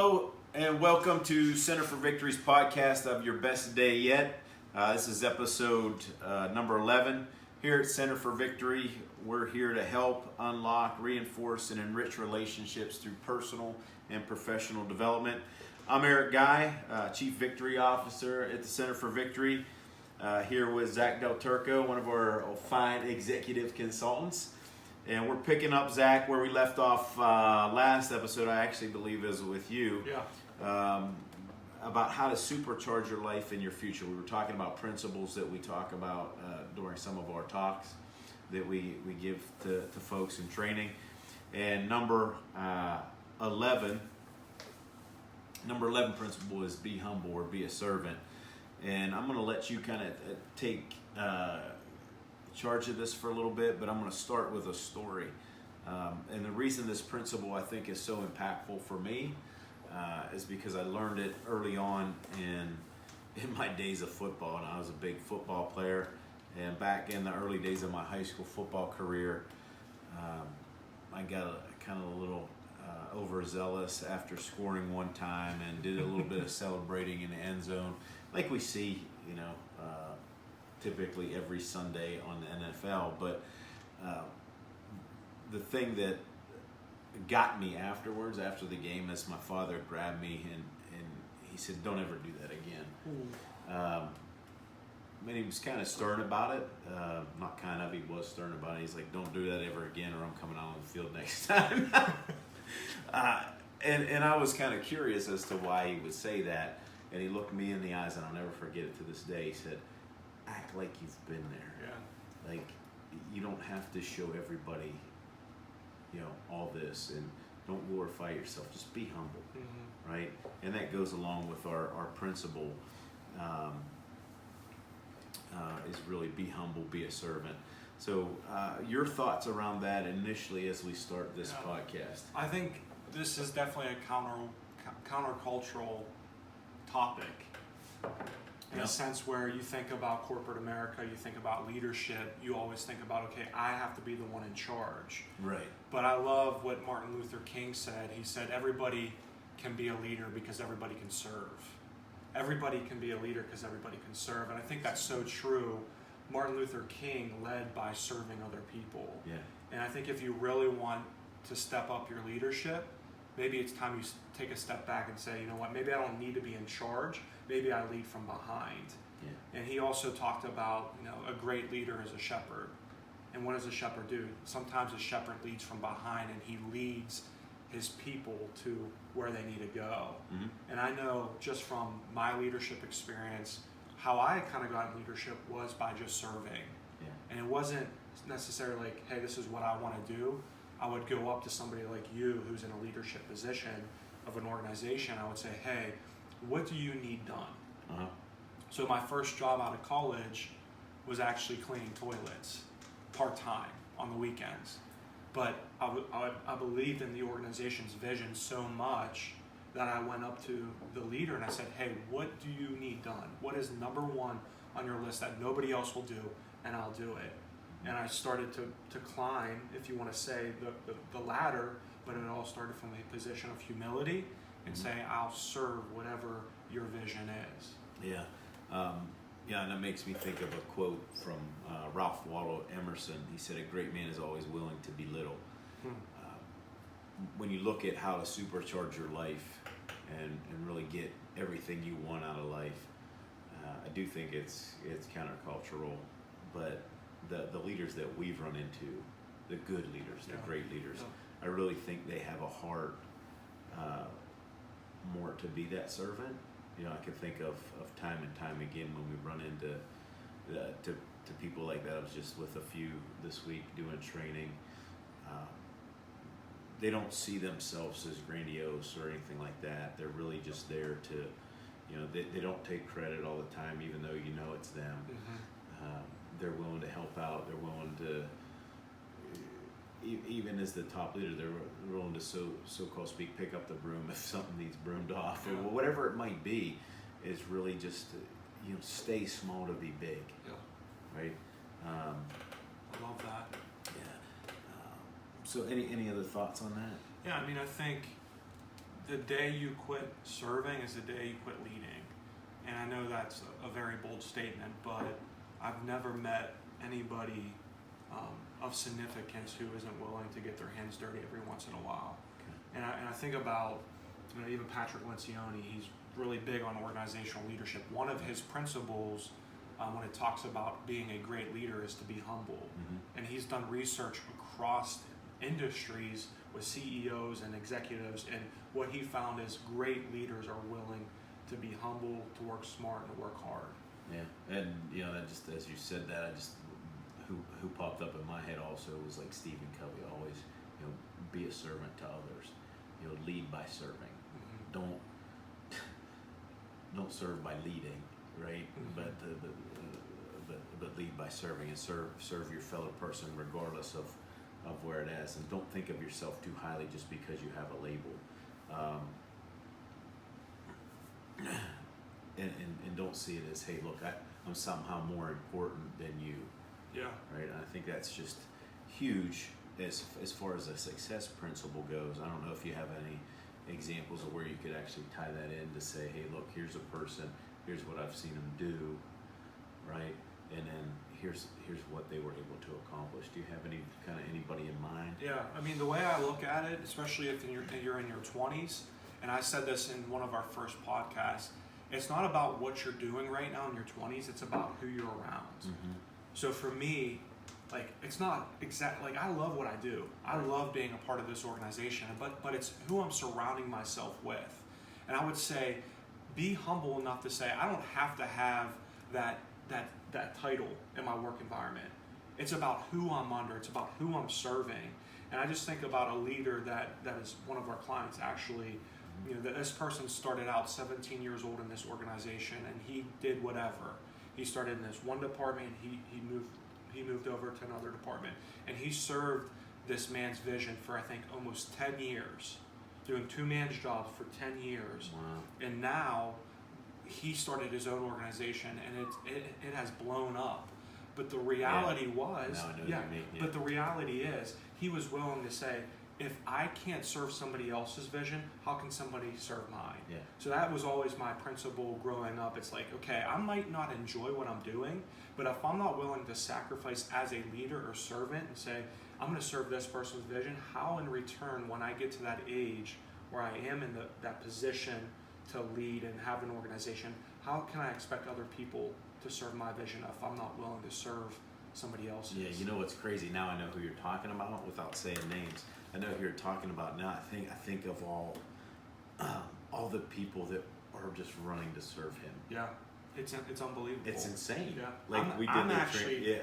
Hello and welcome to Center for Victory's podcast of Your Best Day Yet. This is episode number 11. Here at Center for Victory, we're here to help, unlock, reinforce, and enrich relationships through personal and professional development. I'm Eric Guy, Chief Victory Officer at the Center for Victory, here with Zack DelTurco, one of our fine executive consultants. And we're picking up, Zach, where we left off last episode. I actually believe is with you. Yeah. About how to supercharge your life and your future. We were talking about principles that we talk about during some of our talks that we give to folks in training. And number 11 principle is be humble or be a servant. And I'm going to let you kind of take charge of this for a little bit, but I'm going to start with a story. And the reason this principle I think is so impactful for me is because I learned it early on in my days of football, and I was a big football player. And back in the early days of my high school football career, I got kind of a little overzealous after scoring one time and did a little bit of celebrating in the end zone, like we see, typically every Sunday on the NFL. But the thing that got me afterwards, after the game, is my father grabbed me and he said, "Don't ever do that again." And he was kind of stern about it. Not kind of, he was stern about it. He's like, "Don't do that ever again or I'm coming out on the field next time." And I was kind of curious as to why he would say that. And he looked me in the eyes, and I'll never forget it to this day. He said, "Act like you've been there. Yeah. Like, you don't have to show everybody, all this, and don't glorify yourself. Just be humble." Mm-hmm. Right? And that goes along with our principle is really be humble, be a servant. So your thoughts around that initially as we start this podcast? I think this is definitely a countercultural topic in a sense where you think about corporate America, you think about leadership, you always think about, okay, I have to be the one in charge. Right. But I love what Martin Luther King said. He said everybody can be a leader because everybody can serve. Everybody can be a leader because everybody can serve. And I think that's so true. Martin Luther King led by serving other people. Yeah. And I think if you really want to step up your leadership, maybe it's time you take a step back and say, you know what, maybe I don't need to be in charge. Maybe I lead from behind. Yeah. And he also talked about, a great leader is a shepherd. And what does a shepherd do? Sometimes a shepherd leads from behind and he leads his people to where they need to go. Mm-hmm. And I know just from my leadership experience, how I kind of got in leadership was by just serving. Yeah. And it wasn't necessarily like, hey, this is what I want to do. I would go up to somebody like you who's in a leadership position of an organization. I would say, hey, what do you need done? Uh-huh. So my first job out of college was actually cleaning toilets, part-time, on the weekends. But I believed in the organization's vision so much that I went up to the leader and I said, hey, what do you need done? What is number one on your list that nobody else will do, and I'll do it? And I started to climb, if you want to say, the ladder, but it all started from a position of humility and saying, I'll serve whatever your vision is. Yeah. And that makes me think of a quote from Ralph Waldo Emerson. He said, "A great man is always willing to belittle." When you look at how to supercharge your life and really get everything you want out of life, I do think it's countercultural, but the leaders that we've run into, the good leaders, the great leaders, I really think they have a heart more to be that servant. I can think of time and time again when we run into to people like that. I was just with a few this week doing training. They don't see themselves as grandiose or anything like that. They're really just there to, they don't take credit all the time, even though it's them. Mm-hmm. They're willing to help out. They're willing to, even as the top leader, they're willing to so-called speak, pick up the broom if something needs broomed off, or whatever it might be. Is really just stay small to be big. Yeah. Right. I love that. Yeah. So any other thoughts on that? Yeah, I mean, I think the day you quit serving is the day you quit leading. And I know that's a very bold statement, but I've never met anybody of significance who isn't willing to get their hands dirty every once in a while. Okay. And I think about, even Patrick Lencioni, he's really big on organizational leadership. One of his principles when it talks about being a great leader is to be humble. Mm-hmm. And he's done research across industries with CEOs and executives, and what he found is great leaders are willing to be humble, to work smart, and to work hard. Yeah, and that just, as you said that, who popped up in my head also was like Stephen Covey, always, be a servant to others, lead by serving. Mm-hmm. Don't serve by leading, right? Mm-hmm. But lead by serving, and serve your fellow person regardless of where it is, and don't think of yourself too highly just because you have a label. And don't see it as, hey, look, I'm somehow more important than you. Yeah. Right. And I think that's just huge as far as a success principle goes. I don't know if you have any examples of where you could actually tie that in to say, hey, look, here's a person, here's what I've seen them do, right? And then here's what they were able to accomplish. Do you have anybody in mind? Yeah. The way I look at it, especially if you're in your 20s, and I said this in one of our first podcasts, it's not about what you're doing right now in your 20s, it's about who you're around. Mm-hmm. So for me, it's not exact, I love what I do. I love being a part of this organization, but it's who I'm surrounding myself with. And I would say, be humble enough to say, I don't have to have that title in my work environment. It's about who I'm under, it's about who I'm serving. And I just think about a leader that is one of our clients actually. That this person started out 17 years old in this organization, and he did whatever. He started in this one department, he moved over to another department, and he served this man's vision for I think almost 10 years, doing two-man's jobs for 10 years. Wow. And now he started his own organization, and it has blown up. But the reality was, but the reality is, he was willing to say, if I can't serve somebody else's vision, how can somebody serve mine? Yeah. So that was always my principle growing up. It's like, okay, I might not enjoy what I'm doing, but if I'm not willing to sacrifice as a leader or servant and say, I'm going to serve this person's vision, how in return, when I get to that age where I am in that position to lead and have an organization, how can I expect other people to serve my vision if I'm not willing to serve somebody else's? Yeah, what's crazy, now I know who you're talking about without saying names. I know who you're talking about now. I think of all the people that are just running to serve him. Yeah, it's unbelievable. It's insane. Yeah, I'm actually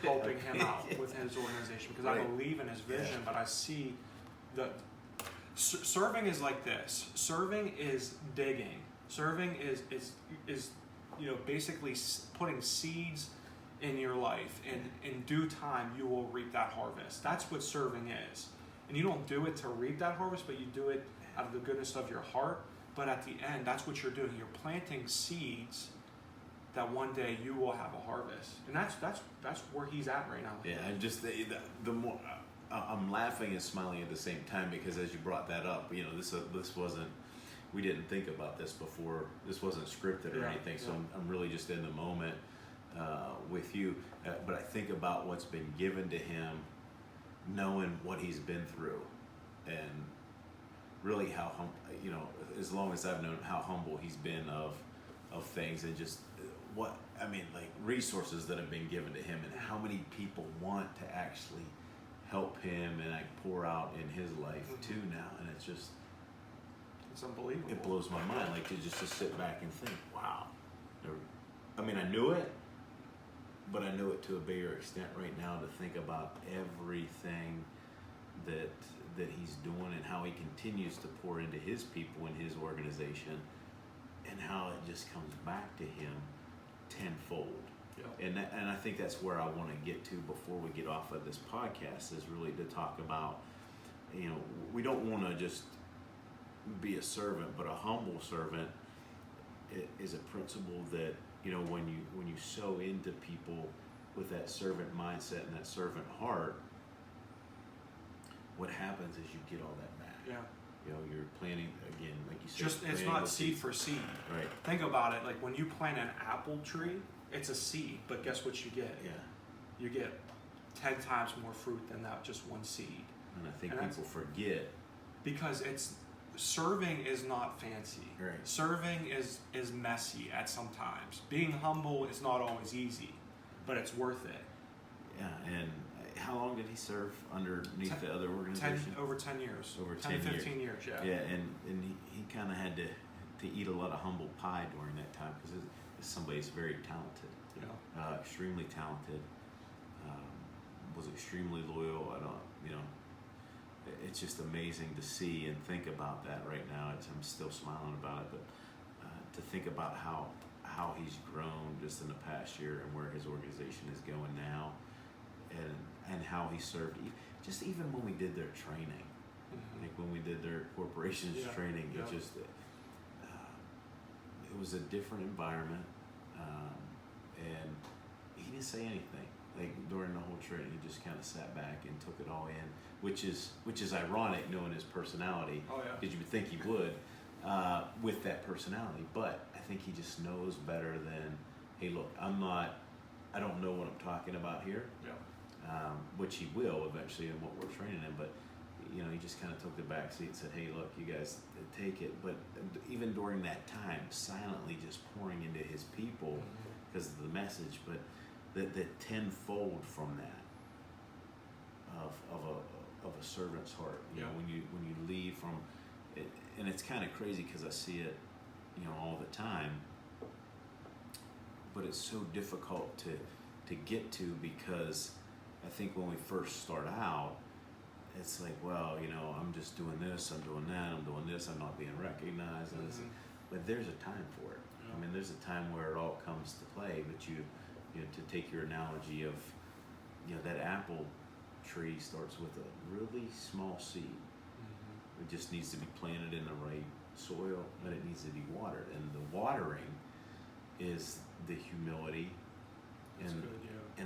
helping him out with his organization because I believe in his vision, but I see that serving is like this. Serving is digging. Serving is basically putting seeds in your life, and in due time you will reap that harvest. That's what serving is. And you don't do it to reap that harvest, but you do it out of the goodness of your heart. But at the end, that's what you're doing. You're planting seeds that one day you will have a harvest. And that's where he's at right now. Yeah, and just the more I'm laughing and smiling at the same time, because as you brought that up, this wasn't, we didn't think about this before. This wasn't scripted or anything. So I'm really just in the moment with you. But I think about what's been given to him, knowing what he's been through, and really how as long as I've known, how humble he's been of things, and just resources that have been given to him, and how many people want to actually help him and pour out in his life too now. And it's unbelievable. It blows my mind, to sit back and think, wow. I knew it, but I know it to a bigger extent right now, to think about everything that he's doing, and how he continues to pour into his people and his organization, and how it just comes back to him tenfold. Yeah. And I think that's where I want to get to before we get off of this podcast, is really to talk about, we don't want to just be a servant, but a humble servant is a principle that, when you sow into people with that servant mindset and that servant heart, what happens is you get all that back. Yeah. You know, you're planting again, like you said. Just it's planting not with seed for seed. Right. Think about it. Like when you plant an apple tree, it's a seed, but guess what you get? Yeah. You get 10 times more fruit than that just one seed. And I think And people forget. Because serving is not fancy. Right. Serving is messy at some times. Being humble is not always easy, but it's worth it. Yeah, and how long did he serve underneath the other organization? Over 10 years. Over 10 to 15 years, yeah. Yeah, and he kind of had to eat a lot of humble pie during that time because somebody's very talented. Yeah. Extremely talented. Was extremely loyal. It's just amazing to see and think about that right now. I'm still smiling about it, but to think about how he's grown just in the past year and where his organization is going now, and how he served. Just even when we did their training, like when we did their corporations training, it just it was a different environment, and he didn't say anything. Like during the whole training, he just kind of sat back and took it all in, which is ironic knowing his personality. Oh yeah. Because you would think he would with that personality, but I think he just knows better than, hey, look, I don't know what I'm talking about here. Yeah. Which he will eventually in what we're training him, but he just kind of took the back seat and said, hey, look, you guys take it. But even during that time, silently just pouring into his people because of the message, but that tenfold from that of a servant's heart. When you leave from it, and it's kind of crazy because I see it, all the time. But it's so difficult to get to because I think when we first start out, it's like, well, I'm just doing this, I'm doing that, I'm doing this, I'm not being recognized, but there's a time for it. Yeah. I mean, there's a time where it all comes to play. But to take your analogy of, that apple tree starts with a really small seed. It just needs to be planted in the right soil, but it needs to be watered. And the watering is the humility and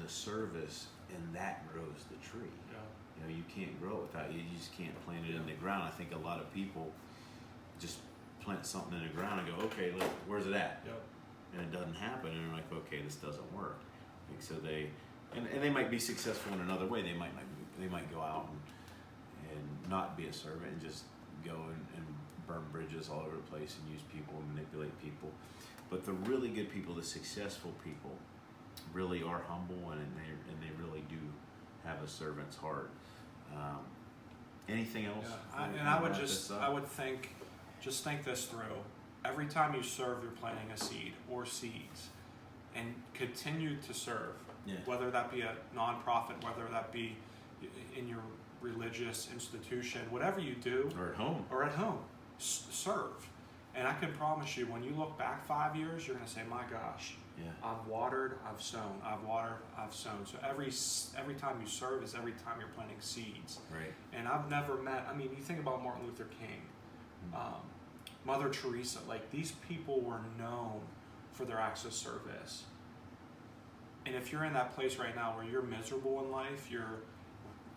the service, and that grows the tree. Yeah. You can't grow it without you just can't plant it in the ground. I think a lot of people just plant something in the ground and go, okay, look, where's it at? Yep. And it doesn't happen, and they're like, okay, this doesn't work. Like, so they might be successful in another way. They might go out and not be a servant and just go and burn bridges all over the place and use people and manipulate people. But the really good people, the successful people, really are humble and they really do have a servant's heart. Anything else? Yeah. I would think this through. Every time you serve, you're planting a seed or seeds, and continue to serve. Yeah. Whether that be a nonprofit, whether that be in your religious institution, whatever you do, or at home, serve. And I can promise you, when you look back 5 years, you're going to say, "My gosh, I've watered, I've sown, I've watered, I've sown." So every time you serve is every time you're planting seeds. Right. And I've never met. I mean, you think about Martin Luther King, Mother Teresa. Like, these people were known for their acts of service. And if you're in that place right now where you're miserable in life, you're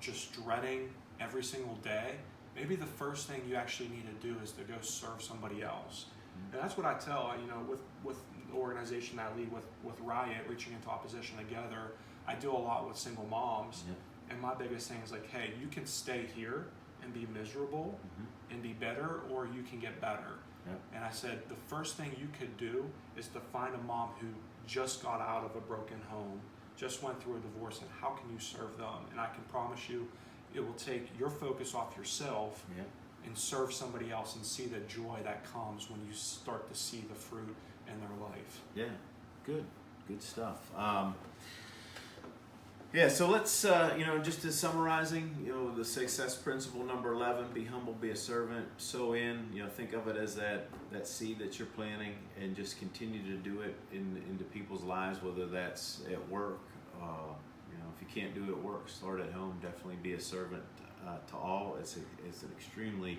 just dreading every single day, maybe the first thing you actually need to do is to go serve somebody else. And that's what I tell, with the organization that I lead with Riot, Reaching into Opposition Together, I do a lot with single moms. And my biggest thing is like, hey, you can stay here and be miserable and be bitter, or you can get better. And I said, the first thing you could do is to find a mom who just got out of a broken home, just went through a divorce, and how can you serve them? And I can promise you, it will take your focus off yourself and serve somebody else and see the joy that comes when you start to see the fruit in their life. Yeah, good stuff. So let's, just to summarizing, the success principle number 11, be humble, be a servant, sow in, think of it as that seed that you're planting, and just continue to do it into people's lives, whether that's at work, if you can't do it at work, start at home. Definitely be a servant to all. It's an extremely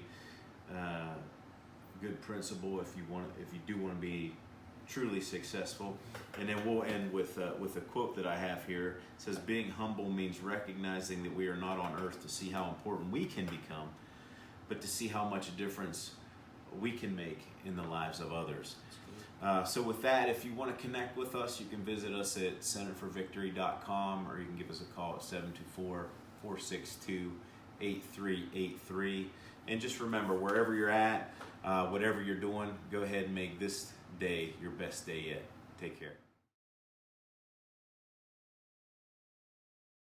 good principle if you do want to be truly successful. And then we'll end with a quote that I have here. It says, being humble means recognizing that we are not on earth to see how important we can become, but to see how much difference we can make in the lives of others. So with that, if you want to connect with us, you can visit us at centerforvictory.com, or you can give us a call at 724-462-8383. And just remember, wherever you're at, whatever you're doing, go ahead and make this day your best day yet. Take care.